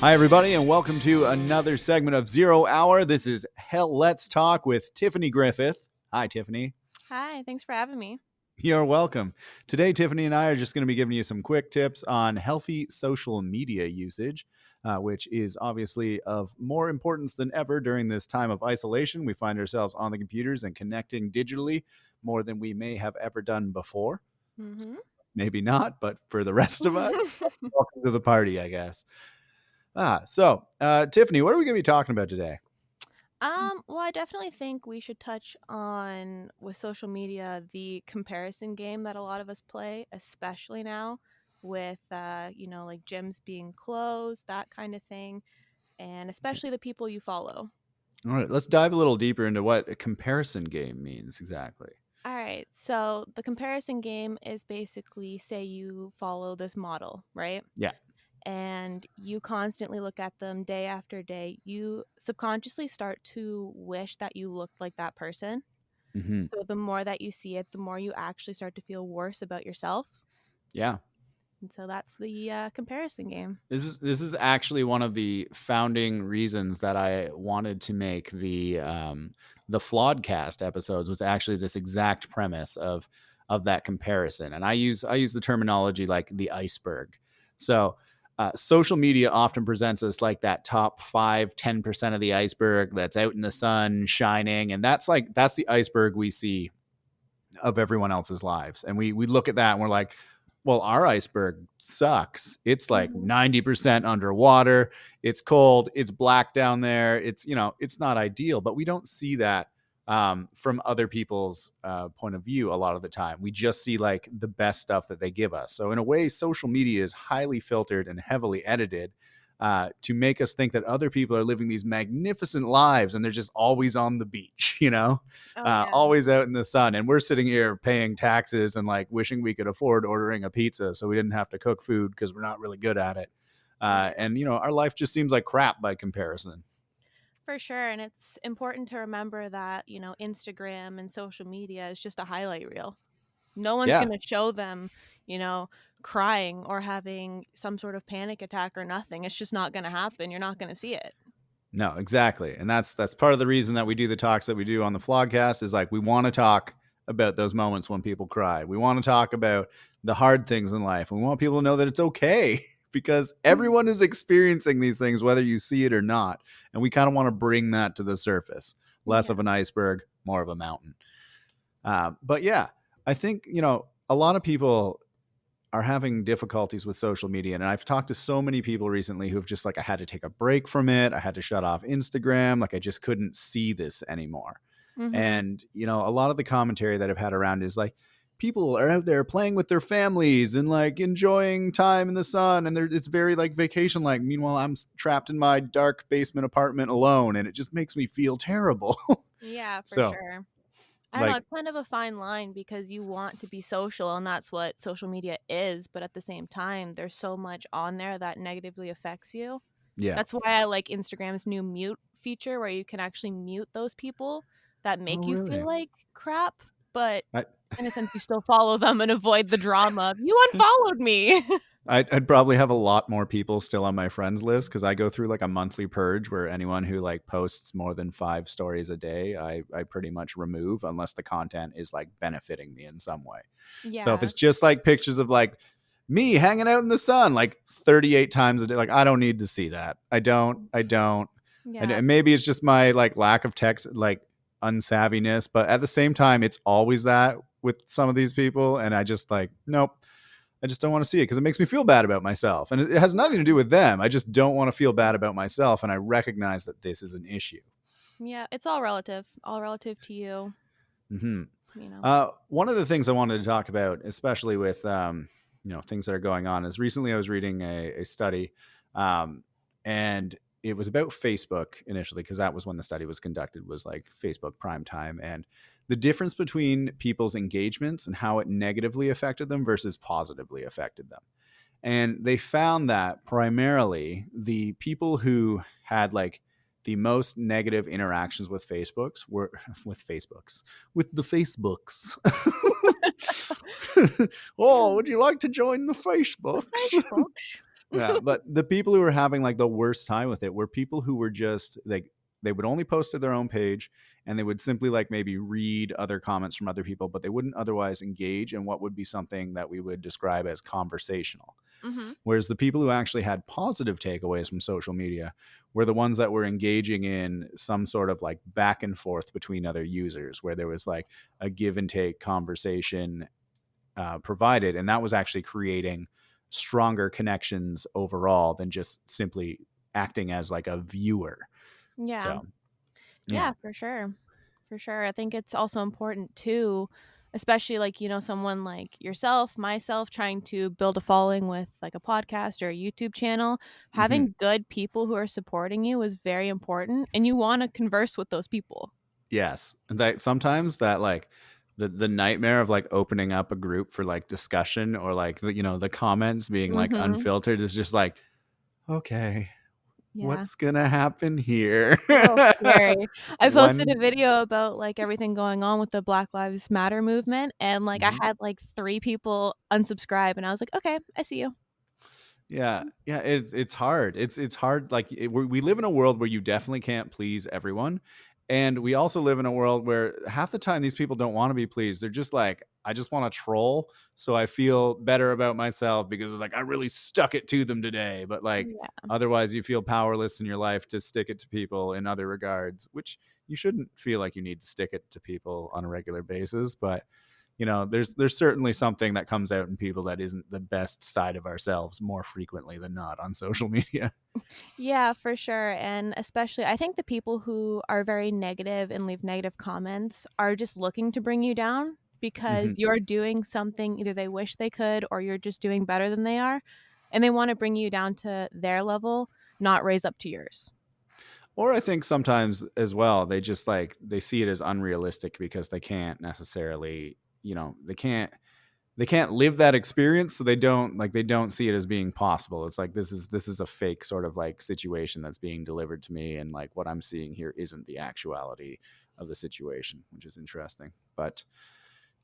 Hi, everybody, and welcome to another segment of Zero Hour. This is Hell Let's Talk with Tiffany Griffith. Hi, Tiffany. Hi, thanks for having me. You're welcome. Today, Tiffany and I are just going to be giving you some quick tips on healthy social media usage, which is obviously of more importance than ever during this time of isolation. We find ourselves on the computers and connecting digitally more than we may have ever done before. Mm-hmm. Maybe not, but for the rest of us, welcome to the party, I guess. Tiffany, what are we going to be talking about today? Well, I definitely think we should touch on with social media the comparison game that a lot of us play, especially now with like gyms being closed, that kind of thing, and Okay. especially the people you follow. All right, let's dive a little deeper into what a comparison game means exactly. All right, so the comparison game is basically say you follow this model, right? Yeah. And you constantly look at them day after day, you subconsciously start to wish that you looked like that person. Hmm. So the more that you see it, the more you actually start to feel worse about yourself. Yeah. And so that's the comparison game. This is actually one of the founding reasons that I wanted to make the Flawedcast episodes, was actually this exact premise of that comparison. And I use the terminology like the iceberg. So social media often presents us like that top 5-10% of the iceberg that's out in the sun shining, and that's the iceberg we see of everyone else's lives. And we look at that and we're like, well, our iceberg sucks. It's like Hmm. 90% underwater. It's cold. It's black down there. It's not ideal, but we don't see that from other people's point of view a lot of the time. We just see like the best stuff that they give us. So in a way, social media is highly filtered and heavily edited to make us think that other people are living these magnificent lives and they're just always on the beach, Oh yeah. always out in the sun. And we're sitting here paying taxes and like wishing we could afford ordering a pizza so we didn't have to cook food because we're not really good at it. Yeah, Our life just seems like crap by comparison. for sure. And it's important to remember that, Instagram and social media is just a highlight reel. No one's Yeah. going to show them, you know, crying or having some sort of panic attack or nothing. It's just not going to happen. You're not going to see it. No, exactly. And that's part of the reason that we do the talks that we do on the Flawedcast, is like we want to talk about those moments when people cry. We want to talk about the hard things in life. We want people to know that it's okay because everyone is experiencing these things, whether you see it or not. And we kind of want to bring that to the surface. Less Yeah. of an iceberg, more of a mountain. But yeah, I think, a lot of people are having difficulties with social media. And I've talked to so many people recently who've just like, I had to take a break from it. I had to shut off Instagram. Like, I just couldn't see this anymore. Mhm. And, a lot of the commentary that I've had around is like, people are out there playing with their families and like enjoying time in the sun. And it's very like vacation like. Meanwhile, I'm trapped in my dark basement apartment alone. And it just makes me feel terrible. Yeah, for So, sure. I don't know, like, it's kind of a fine line because you want to be social and that's what social media is, but at the same time, there's so much on there that negatively affects you. yeah. That's why I like Instagram's new mute feature where you can actually mute those people that Oh, make you feel really? like crap, but I, in a sense you still follow them and avoid the drama of you unfollowed me. I'd probably have a lot more people still on my friends list because I go through like a monthly purge where anyone who like posts more than 5 stories a day, I pretty much remove unless the content is like benefiting me in some way. So if Yeah. it's just like pictures of like me hanging out in the sun like 38 times a day, like I don't need to see that. I don't. Yeah. And maybe it's just my like lack of text, like unsavviness, but at the same time, it's always that with some of these people. And I just like, nope. I just don't want to see it because it makes me feel bad about myself. And it has nothing to do with them. I just don't want to feel bad about myself. And I recognize that this is an issue. Yeah, it's all relative to you, Hmm. you know. One of the things I wanted to talk about, especially with things that are going on, is recently I was reading a study, and it was about Facebook initially because that was when the study was conducted, was like Facebook prime time, and the difference between people's engagements and how it negatively affected them versus positively affected them. And they found that primarily the people who had like the most negative interactions with Facebooks were with the Facebooks. Oh, would you like to join the The Facebooks? Facebooks. Yeah, but the people who were having like the worst time with it were people who were just like they would only post to their own page and they would simply like maybe read other comments from other people, but they wouldn't otherwise engage in what would be something that we would describe as conversational. Mhm. Whereas the people who actually had positive takeaways from social media were the ones that were engaging in some sort of like back and forth between other users, where there was like a give and take conversation provided. And that was actually creating stronger connections overall than just simply acting as like a viewer. Yeah. So, yeah. Yeah, for sure. For sure. I think it's also important too, especially like, someone like yourself, myself, trying to build a following with like a podcast or a YouTube channel. Hmm. Having good people who are supporting you is very important, and you want to converse with those people. Yes. And that sometimes that like the nightmare of like opening up a group for like discussion or like the comments being like Mhm. unfiltered is just like, okay, Yeah. what's gonna happen here? A little scary. I posted a One. video about, like, everything going on with the Black Lives Matter movement, and, like, I Mhm. had, like, 3 people unsubscribe, and I was like, "Okay, I see you." Yeah, yeah, it's hard. It's hard. Like we live in a world where you definitely can't please everyone, and we also live in a world where half the time these people don't want to be pleased. They're just like, I just want to troll, so I feel better about myself because it's like I really stuck it to them today. But like Yeah. otherwise, you feel powerless in your life to stick it to people in other regards, which you shouldn't feel like you need to stick it to people on a regular basis, but there's certainly something that comes out in people that isn't the best side of ourselves more frequently than not on social media. Yeah, for sure, and especially I think the people who are very negative and leave negative comments are just looking to bring you down because Hmm. you're doing something either they wish they could or you're just doing better than they are, and they wanna bring you down to their level, not raise up to yours. Or I think sometimes as well, they just like they see it as unrealistic because they can't necessarily, they can't live that experience, so they don't see it as being possible. It's like this is a fake sort of like situation that's being delivered to me, and like what I'm seeing here isn't the actuality of the situation, which is interesting. But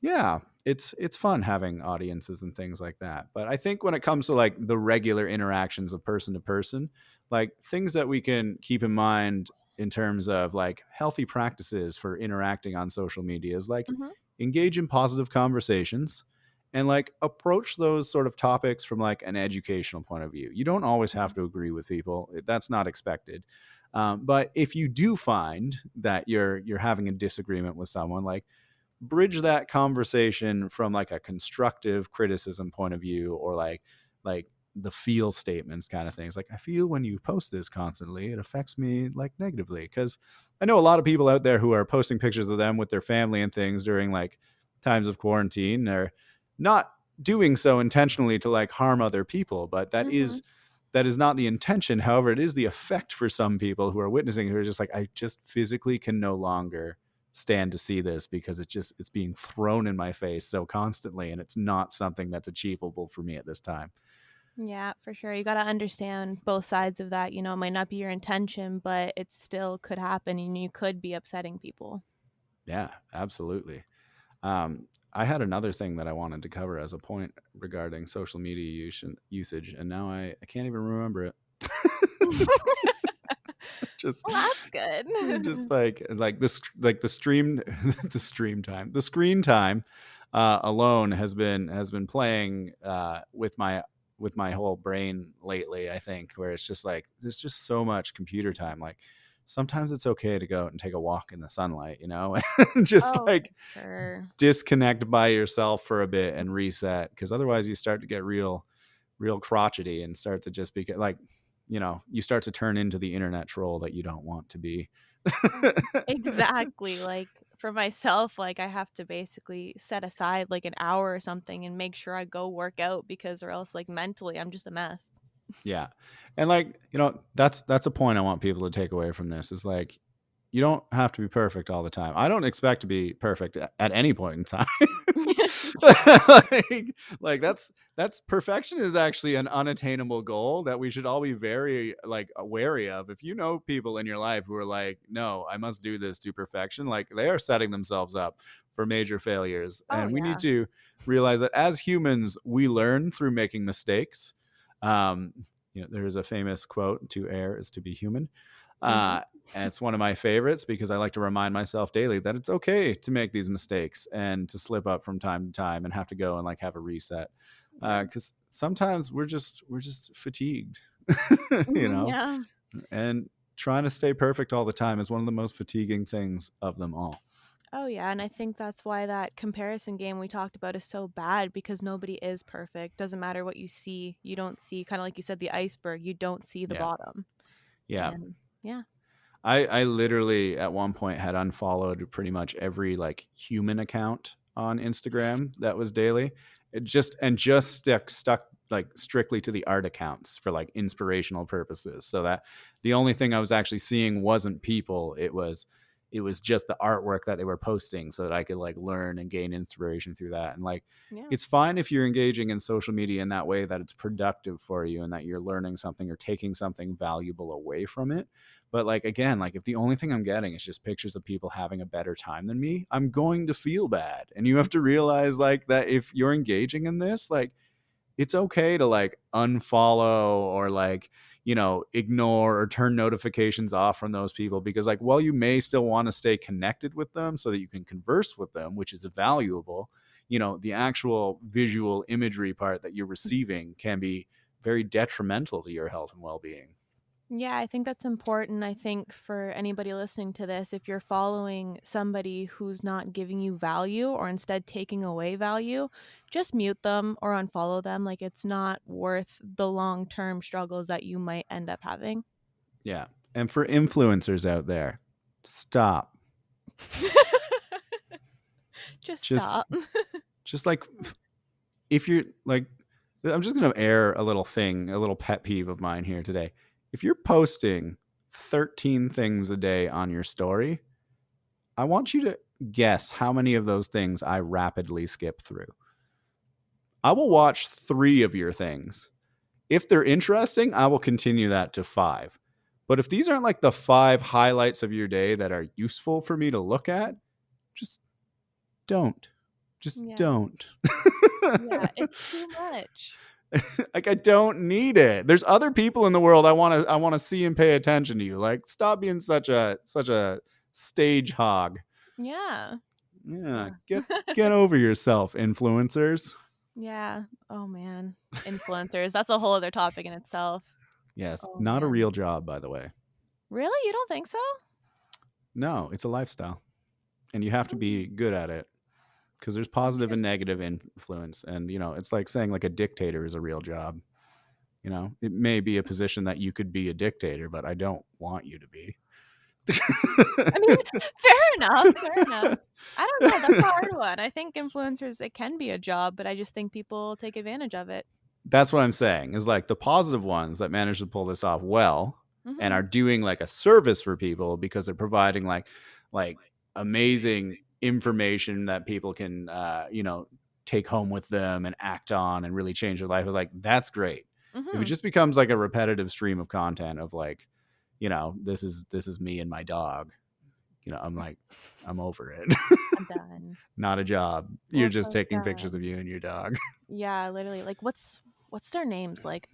yeah, it's fun having audiences and things like that. But I think when it comes to like the regular interactions of person to person, like things that we can keep in mind in terms of like healthy practices for interacting on social media is like Mhm, engage in positive conversations and like approach those sort of topics from like an educational point of view. You don't always have mhm, to agree with people. That's not expected. But if you do find that you're having a disagreement with someone, like bridge that conversation from like a constructive criticism point of view, or like the feel statements kind of things, like I feel when you post this constantly it affects me like negatively, because I know a lot of people out there who are posting pictures of them with their family and things during like times of quarantine. They're not doing so intentionally to like harm other people, but that mhm. is that is not the intention. However, it is the effect for some people who are witnessing, who are just like, I just physically can no longer stand to see this because it's being thrown in my face so constantly, and it's not something that's achievable for me at this time. Yeah, for sure. You gotta understand both sides of that, it might not be your intention, but it still could happen and you could be upsetting people. Yeah, absolutely. I had another thing that I wanted to cover as a point regarding social media usage, and now I can't even remember it. just Well, that's good. just like this like the stream the screen time alone has been playing with my whole brain lately, I think, where it's just like there's just so much computer time. Like sometimes it's okay to go out and take a walk in the sunlight, and just Oh, for like sure. disconnect by yourself for a bit and reset, because otherwise you start to get real crotchety and start to just be like, you start to turn into the internet troll that you don't want to be. Exactly, like, for myself, like, I have to basically set aside, like, an hour or something and make sure I go work out because or else, like, mentally, I'm just a mess. Yeah. And like, that's a point I want people to take away from this is like, you don't have to be perfect all the time. I don't expect to be perfect at any point in time. like that's perfection is actually an unattainable goal that we should all be very like wary of. If you know people in your life who are like, no, I must do this to perfection, like they are setting themselves up for major failures. Oh, And we need yeah. to realize that as humans, we learn through making mistakes. there is a famous quote: "To err is to be human." Mhm. Uh, and it's one of my favorites because I like to remind myself daily that it's okay to make these mistakes and to slip up from time to time and have to go and like have a reset. Yeah. Because sometimes we're just fatigued, you Mhm, know, yeah. and trying to stay perfect all the time is one of the most fatiguing things of them all. Oh, yeah, and I think that's why that comparison game we talked about is so bad because nobody is perfect. Doesn't matter what you see. You don't see, kinda like you said, the iceberg. You don't see the Yeah. bottom. Yeah. And yeah. I literally at one point had unfollowed pretty much every like human account on Instagram that was daily. It just stuck like strictly to the art accounts for like inspirational purposes. So that the only thing I was actually seeing wasn't people. It was just the artwork that they were posting so that I could like learn and gain inspiration through that. And like Yeah. it's fine if you're engaging in social media in that way that it's productive for you and that you're learning something or taking something valuable away from it. But like again, like if the only thing I'm getting is just pictures of people having a better time than me, I'm going to feel bad. And you have to realize like that if you're engaging in this, like it's okay to like unfollow or like, ignore or turn notifications off from those people because like while you may still want to stay connected with them so that you can converse with them, which is valuable, the actual visual imagery part that you're receiving can be very detrimental to your health and well-being. Yeah, I think that's important. I think for anybody listening to this, if you're following somebody who's not giving you value or instead taking away value, just mute them or unfollow them. Like it's not worth the long-term struggles that you might end up having. Yeah. And for influencers out there, stop. Just Just stop. just like if you're like I'm just going to air a little thing, a little pet peeve of mine here today. If you're posting 13 things a day on your story, I want you to guess how many of those things I rapidly skip through. I will watch 3 of your things. If they're interesting, I will continue that to 5. But if these aren't like the 5 highlights of your day that are useful for me to look at, just don't. Just Yeah. don't. Yeah, it's too much. Like I don't need it. There's other people in the world I want to see and pay attention to you. Like stop being such a stage hog. Yeah. Yeah, Ugh. get over yourself, influencers. Yeah. Oh man. Influencers. That's a whole other topic in itself. Yes, Oh not a man. real job by the way. Really? You don't think so? No, it's a lifestyle and you have to Mm, be good at it because there's positive and interesting. negative influence and it's like saying like a dictator is a real job. It may be a position that you could be a dictator, but I don't want you to be. I mean, fair enough, fair enough. I don't know, that's a hard one. I think influencers, it can be a job, but I just think people take advantage of it. That's what I'm saying is like the positive ones that manage to pull this off well and Mhm. are doing like a service for people because they're providing like amazing information that people can take home with them and act on and really change their life. Like that's great. If it Mhm. just becomes like a repetitive stream of content of like, this is me and my dog, I'm like, I'm over it. I'm done. Not a job. You're Well, it's just like, taking pictures of you and your dog. yeah, literally, like, what's their names? Like,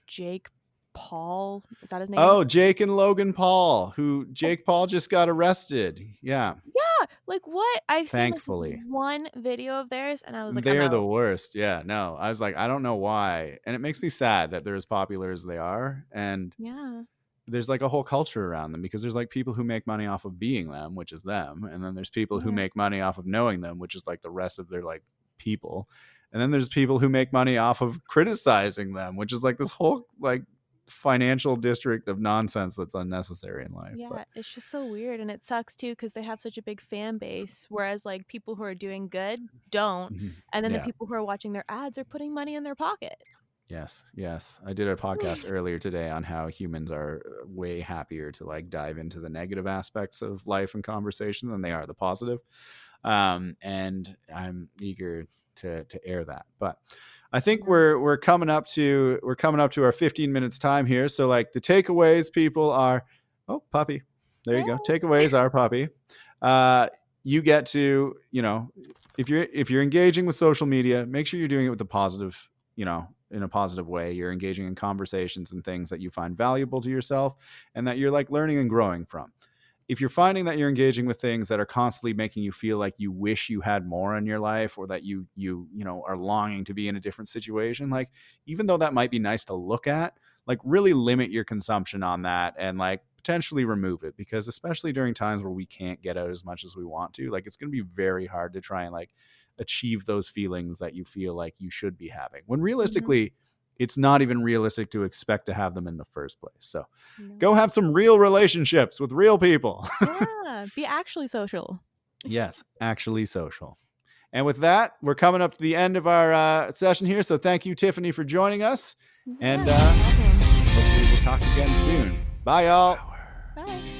Jake Paul? Is that his name? Oh, Jake and Logan Paul, who Jake Paul just got arrested. Yeah, Yeah, like, what? I've seen, like, thankfully. one video of theirs, and I was like, "I'm They're the out." worst. Yeah, no. I was like, I don't know why. And it makes me sad that they're as popular as they are. And Yeah. there's like a whole culture around them because there's like people who make money off of being them, which is them. And then there's people who Yeah. make money off of knowing them, which is like the rest of their like people. And then there's people who make money off of criticizing them, which is like this whole like financial district of nonsense that's unnecessary in life. But Yeah, it's just so weird, and it sucks too because they have such a big fan base, whereas, like, people who are doing good don't, mhm. and then the Yeah. people who are watching their ads are putting money in their pocket. Yes, yes. I did a podcast earlier today on how humans are way happier to like dive into the negative aspects of life and conversation than they are the positive. And I'm eager to air that. But I think Yeah. we're coming up to our 15 minutes time here. So like the takeaways, people are, oh puppy, there you go. Hey. Takeaways are puppy. Uh, you get to if you're engaging with social media, make sure you're doing it with a positive in a positive way. You're engaging in conversations and things that you find valuable to yourself and that you're like learning and growing from. If you're finding that you're engaging with things that are constantly making you feel like you wish you had more in your life, or that you know are longing to be in a different situation, like even though that might be nice to look at, like really limit your consumption on that and like potentially remove it, because especially during times where we can't get out as much as we want to, like it's going to be very hard to try and like achieve those feelings that you feel like you should be having, when Hmm. realistically it's not even realistic to expect to have them in the first place. So No. go have some real relationships with real people. Yeah, be actually social. Yes, actually social. And with that, we're coming up to the end of our session here. So thank you, Tiffany, for joining us. Yeah, And no problem. hopefully we'll talk again soon. Bye, y'all. Bye.